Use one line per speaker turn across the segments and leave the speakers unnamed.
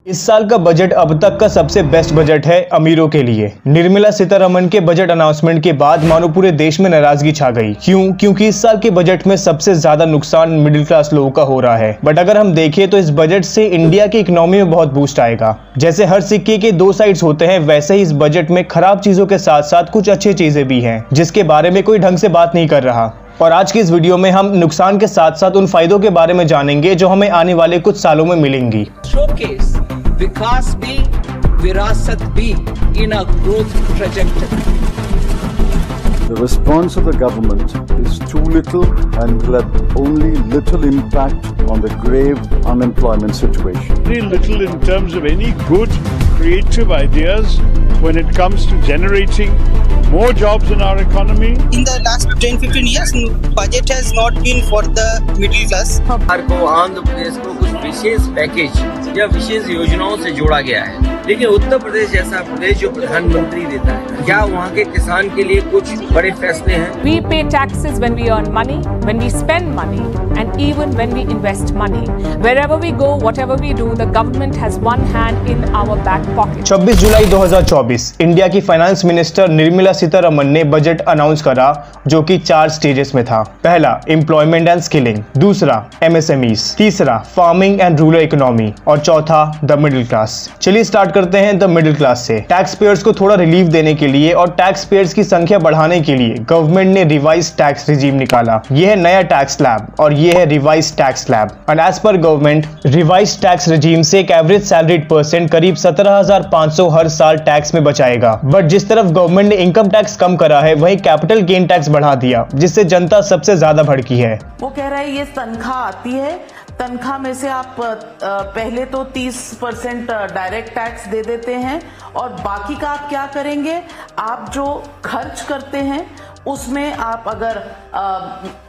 इस साल का बजट अब तक का सबसे बेस्ट बजट है अमीरों के लिए। निर्मला सीतारमण के बजट अनाउंसमेंट के बाद मानो पूरे देश में नाराजगी छा गई। क्योंकि इस साल के बजट में सबसे ज्यादा नुकसान मिडिल क्लास लोगों का हो रहा है। बट अगर हम देखें तो इस बजट से इंडिया की इकोनॉमी में बहुत बूस्ट आएगा। जैसे हर सिक्के के दो साइड्स होते हैं, वैसे ही इस बजट में खराब चीजों के साथ साथ कुछ अच्छी चीजें भी हैं, जिसके बारे में कोई ढंग से बात नहीं कर रहा। और आज की इस वीडियो में हम नुकसान के साथ साथ उन फायदों के बारे में जानेंगे जो हमें आने वाले कुछ सालों में मिलेंगी।
शोकेस विकास भी विरासत भी in a growth trajectory.
The response of the government is too little and will have only little impact on the grave unemployment situation.
Very little in terms of any good creative ideas when it comes to generating more jobs in our economy.
In the last 10-15 years, budget has not been for the middle class.
सरकार को आंध्र प्रदेश को कुछ विशेष package या विशेष योजनाओं से जोड़ा गया है, लेकिन उत्तर प्रदेश जैसा प्रदेश जो प्रधानमंत्री देता है, क्या वहाँ के किसान के लिए कुछ बड़े फैसले हैं?
We pay taxes when we earn money, when we spend money, and even when we invest money. Wherever we go, whatever we do, the government has one hand in our back pocket.
26 July 2024 India की finance minister Nirmala Sitharaman ने budget announce करा, जो कि 4 stages में था। पहला employment and skilling, दूसरा MSMEs, तीसरा फार्मिंग एंड रूरल इकोनॉमी और चौथा द मिडिल क्लास। चलिए स्टार्ट करते हैं द मिडिल क्लास से। टैक्स पेयर्स को थोड़ा रिलीफ देने के लिए और टैक्स पेयर्स की संख्या बढ़ाने के लिए गवर्नमेंट ने रिवाइज टैक्स रिजीम निकाला। यह है नया टैक्स स्लैब और यह है revise tax slab. And as per government revise tax regime से एक एवरेज सैलरीड पर्सन करीब 17,500 हर साल टैक्स में बचाएगा। बट जिस तरफ गवर्नमेंट ने इनकम टैक्स कम करा है, वहीं कैपिटल गेन टैक्स बढ़ा दिया, जिससे जनता सबसे ज्यादा भड़की है।
वो कह रहा है ये तनख्वाह आती है, तनख्वाह में से आप पहले तो 30% डायरेक्ट टैक्स दे देते हैं और बाकी का आप क्या करेंगे, आप जो खर्च करते हैं उसमें आप अगर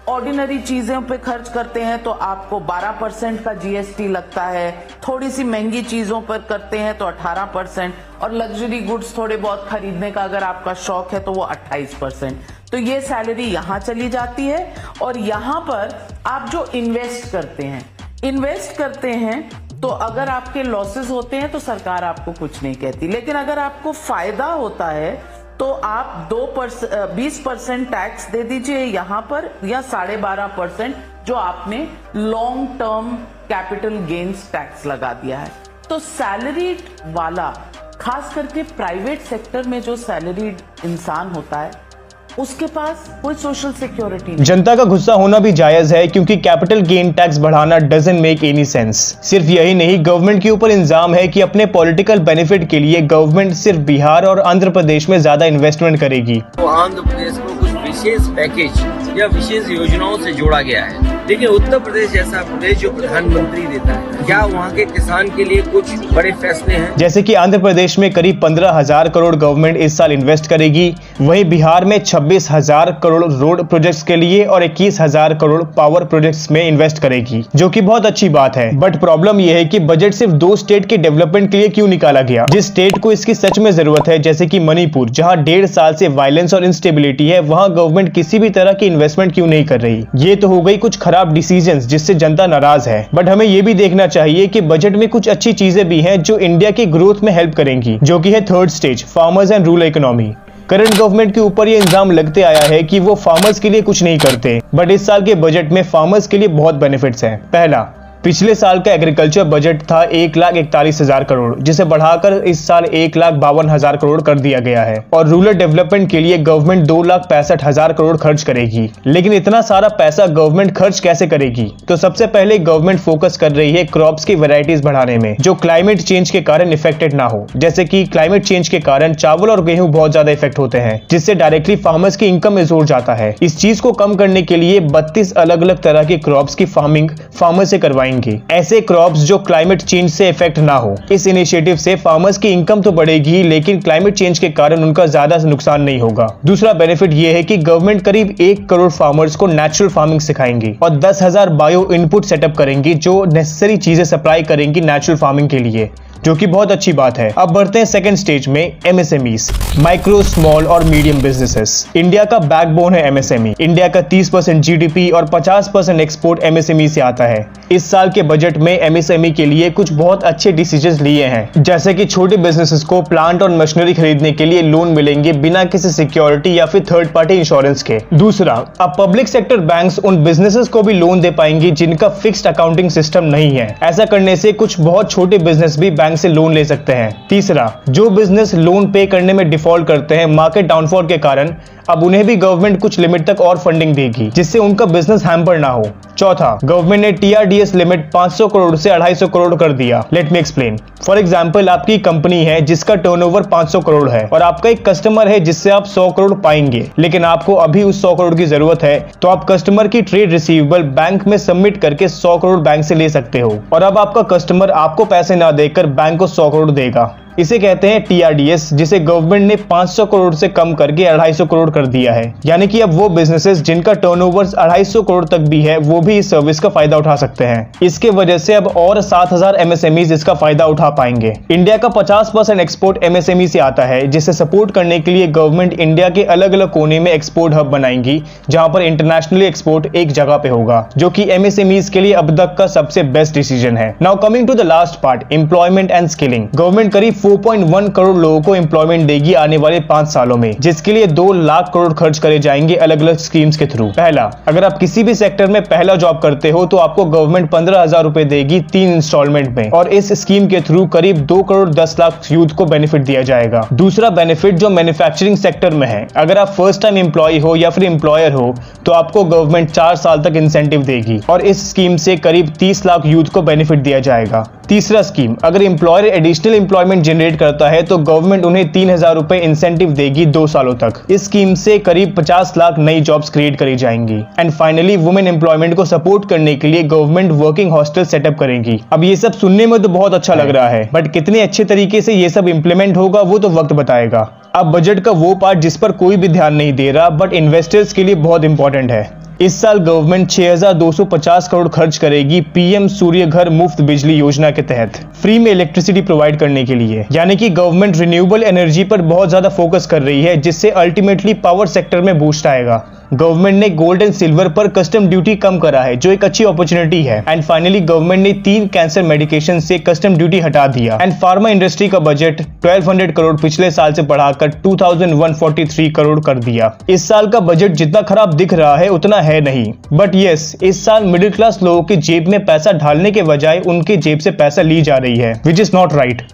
ऑर्डिनरी चीजों पे खर्च करते हैं तो आपको 12% का GST लगता है, थोड़ी सी महंगी चीजों पर करते हैं तो 18%, और लग्जरी गुड्स थोड़े बहुत खरीदने का अगर आपका शौक है तो वो 28%। तो ये सैलरी यहाँ चली जाती है। और यहाँ पर आप जो इन्वेस्ट करते हैं तो अगर आपके लॉसेस होते हैं तो सरकार आपको कुछ नहीं कहती, लेकिन अगर आपको फायदा होता है तो आप 20% टैक्स दे दीजिए यहाँ पर, या 12.5% जो आपने long term capital gains tax लगा दिया है। तो सैलरीड वाला, खास करके प्राइवेट सेक्टर में जो सैलरीड इंसान होता है, उसके पास कोई सोशल सिक्योरिटी नहीं।
जनता का गुस्सा होना भी जायज है, क्योंकि कैपिटल गेन टैक्स बढ़ाना डजंट मेक एनी सेंस। सिर्फ यही नहीं, गवर्नमेंट के ऊपर इल्जाम है कि अपने पॉलिटिकल बेनिफिट के लिए गवर्नमेंट सिर्फ बिहार और आंध्र प्रदेश में ज्यादा इन्वेस्टमेंट करेगी।
तो आंध्र प्रदेश को कुछ विशेष पैकेज या विशेष योजनाओं से जोड़ा गया है, लेकिन उत्तर प्रदेश जैसा प्रदेश जो प्रधानमंत्री देता है, क्या वहाँ के किसान के लिए कुछ बड़े फैसले हैं?
जैसे कि आंध्र प्रदेश में करीब 15,000 करोड़ गवर्नमेंट इस साल इन्वेस्ट करेगी, वहीं बिहार में 26,000 करोड़ रोड प्रोजेक्ट्स के लिए और 21,000 करोड़ पावर प्रोजेक्ट्स में इन्वेस्ट करेगी, जो कि बहुत अच्छी बात है। बट प्रॉब्लम यह है कि बजट सिर्फ 2 स्टेट के डेवलपमेंट के लिए क्यों निकाला गया, जिस स्टेट को इसकी सच में जरूरत है, जैसे कि मणिपुर, जहाँ 1.5 साल से वायलेंस और इंस्टेबिलिटी है, वहाँ गवर्नमेंट किसी भी तरह की इन्वेस्टमेंट क्यों नहीं कर रही। ये तो हो गई कुछ खराब डिसीजंस जिससे जनता नाराज है। बट हमें ये भी देखना चाहिए कि बजट में कुछ अच्छी चीजें भी हैं जो इंडिया की ग्रोथ में हेल्प करेंगी, जो कि है 3rd stage, farmers and rural economy. Current government के ऊपर ये इल्जाम लगते आया है कि वो फार्मर्स के लिए कुछ नहीं करते, बट इस साल के बजट में फार्मर्स के लिए बहुत बेनिफिट्स हैं। पहला, पिछले साल का एग्रीकल्चर बजट था 1,41,000 करोड़, जिसे बढ़ाकर इस साल 1,52,000 करोड़ कर दिया गया है। और रूरल डेवलपमेंट के लिए गवर्नमेंट 2,65,000 करोड़ खर्च करेगी। लेकिन इतना सारा पैसा गवर्नमेंट खर्च कैसे करेगी? तो सबसे पहले गवर्नमेंट फोकस कर रही है क्रॉप्स की वैरायटीज बढ़ाने में, जो क्लाइमेट चेंज के कारण इफेक्टेड ना हो। जैसे कि क्लाइमेट चेंज के कारण चावल और गेहूं बहुत ज्यादा इफेक्ट होते हैं, जिससे डायरेक्टली फार्मर्स की इनकम में जोर जाता है। इस चीज को कम करने के लिए 32 अलग अलग तरह की क्रॉप्स की फार्मिंग फार्मर से करवाएंगे, ऐसे क्रॉप्स जो क्लाइमेट चेंज से इफेक्ट ना हो। इस इनिशिएटिव से फार्मर्स की इनकम तो बढ़ेगी, लेकिन क्लाइमेट चेंज के कारण उनका ज्यादा नुकसान नहीं होगा। दूसरा बेनिफिट ये है कि गवर्नमेंट करीब 1 करोड़ फार्मर्स को नेचुरल फार्मिंग सिखाएंगी और 10,000 बायो इनपुट सेटअप करेंगी, जो नेसेसरी चीजें सप्लाई करेंगी नेचुरल फार्मिंग के लिए। जो कि बहुत अच्छी बात है। अब बढ़ते हैं सेकंड स्टेज में, MSMEs, माइक्रो स्मॉल और मीडियम बिजनेसेस। इंडिया का बैकबोन है MSME। इंडिया का 30% GDP और 50% एक्सपोर्ट MSME से आता है। इस साल के बजट में MSME के लिए कुछ बहुत अच्छे डिसीजंस लिए हैं, जैसे कि छोटे बिजनेसेस को प्लांट और मशीनरी खरीदने के लिए लोन मिलेंगे बिना किसी सिक्योरिटी या फिर थर्ड पार्टी इंश्योरेंस के। दूसरा, अब पब्लिक सेक्टर बैंक्स उन बिजनेसेस को भी लोन दे पाएंगी जिनका फिक्स्ड अकाउंटिंग सिस्टम नहीं है। ऐसा करने से कुछ बहुत छोटे बिजनेस भी बैंक से लोन ले सकते हैं। तीसरा, जो बिजनेस लोन पे करने में डिफॉल्ट करते हैं मार्केट डाउनफॉल के कारण, अब उन्हें भी गवर्नमेंट कुछ लिमिट तक और फंडिंग देगी, जिससे उनका बिजनेस हैम्पर ना हो। चौथा, गवर्नमेंट ने TRDS लिमिट 500 करोड़ से 250 करोड़ कर दिया। Let me explain. For example, आपकी कंपनी है जिसका टर्नओवर 500 करोड़ है और आपका एक कस्टमर है जिससे आप 100 करोड़ पाएंगे, लेकिन आपको अभी उस 100 करोड़ की जरूरत है, तो आप कस्टमर की ट्रेड रिसीवेबल बैंक में सबमिट करके 100 करोड़ बैंक से ले सकते हो। और अब आपका कस्टमर आपको पैसे ना देकर बैंक को 100 करोड़ देगा। इसे कहते हैं TRDS, जिसे गवर्नमेंट ने 500 करोड़ से कम करके 250 करोड़ कर दिया है। यानी कि अब वो बिजनेसेस जिनका टर्नओवर 250 करोड़ तक भी है, वो भी इस सर्विस का फायदा उठा सकते हैं। इसके वजह से अब और 7000 MSMEs इसका फायदा उठा पाएंगे। इंडिया का 50% एक्सपोर्ट MSME से आता है, जिसे सपोर्ट करने के लिए गवर्नमेंट इंडिया के अलग अलग कोने में एक्सपोर्ट हब बनाएंगी, जहां पर इंटरनेशनली एक्सपोर्ट एक जगह पे होगा, जो कि MSMEs के लिए अब तक का सबसे बेस्ट डिसीजन है। Now coming to the last part, employment and skilling. Government करीब 4.1 करोड़ लोगों को एम्प्लॉयमेंट देगी आने वाले 5 सालों में, जिसके लिए 2 लाख करोड़ खर्च करे जाएंगे अलग अलग स्कीम्स के थ्रू। पहला, अगर आप किसी भी सेक्टर में पहला जॉब करते हो तो आपको गवर्नमेंट 15,000 रुपए देगी 3 इंस्टॉलमेंट में, और इस स्कीम के थ्रू करीब 2 करोड़ 10 लाख यूथ को बेनिफिट दिया जाएगा। दूसरा बेनिफिट जो मैन्युफैक्चरिंग सेक्टर में है, अगर आप फर्स्ट टाइम एम्प्लॉय हो या फिर एम्प्लॉयर हो तो आपको गवर्नमेंट 4 साल तक इंसेंटिव देगी, और इस स्कीम से करीब 30 लाख यूथ को बेनिफिट दिया जाएगा। तीसरा स्कीम, अगर एम्प्लॉयर एडिशनल एम्प्लॉयमेंट जनरेट करता है तो गवर्नमेंट उन्हें 3000 रुपए इंसेंटिव देगी 2 सालों तक। इस स्कीम से करीब 50 लाख नई जॉब्स क्रिएट करी जाएंगी। एंड फाइनली, वुमेन एम्प्लॉयमेंट को सपोर्ट करने के लिए गवर्नमेंट वर्किंग हॉस्टल सेटअप करेगी। अब ये सब सुनने में तो बहुत अच्छा लग रहा है, बट कितने अच्छे तरीके से ये सब इंप्लीमेंट होगा वो तो वक्त बताएगा। अब बजट का वो पार्ट जिस पर कोई भी ध्यान नहीं दे रहा, बट इन्वेस्टर्स के लिए बहुत इंपॉर्टेंट है। इस साल गवर्नमेंट 6250 करोड़ खर्च करेगी PM सूर्य घर मुफ्त बिजली योजना के तहत फ्री में इलेक्ट्रिसिटी प्रोवाइड करने के लिए। यानी कि गवर्नमेंट रिन्यूएबल एनर्जी पर बहुत ज्यादा फोकस कर रही है, जिससे अल्टीमेटली पावर सेक्टर में बूस्ट आएगा। गवर्नमेंट ने गोल्ड एंड सिल्वर पर कस्टम ड्यूटी कम करा है, जो एक अच्छी अपॉर्चुनिटी है। एंड फाइनली, गवर्नमेंट ने 3 कैंसर मेडिकेशन से कस्टम ड्यूटी हटा दिया। एंड फार्मा इंडस्ट्री का बजट 1200 करोड़ पिछले साल से बढ़ाकर 2143 करोड़ कर दिया। इस साल का बजट जितना खराब दिख रहा है उतना है नहीं, बट यस, इस साल मिडिल क्लास लोगों की जेब में पैसा ढालने के बजाय उनके जेब से पैसा ली जा रही है, विच इज नॉट राइट।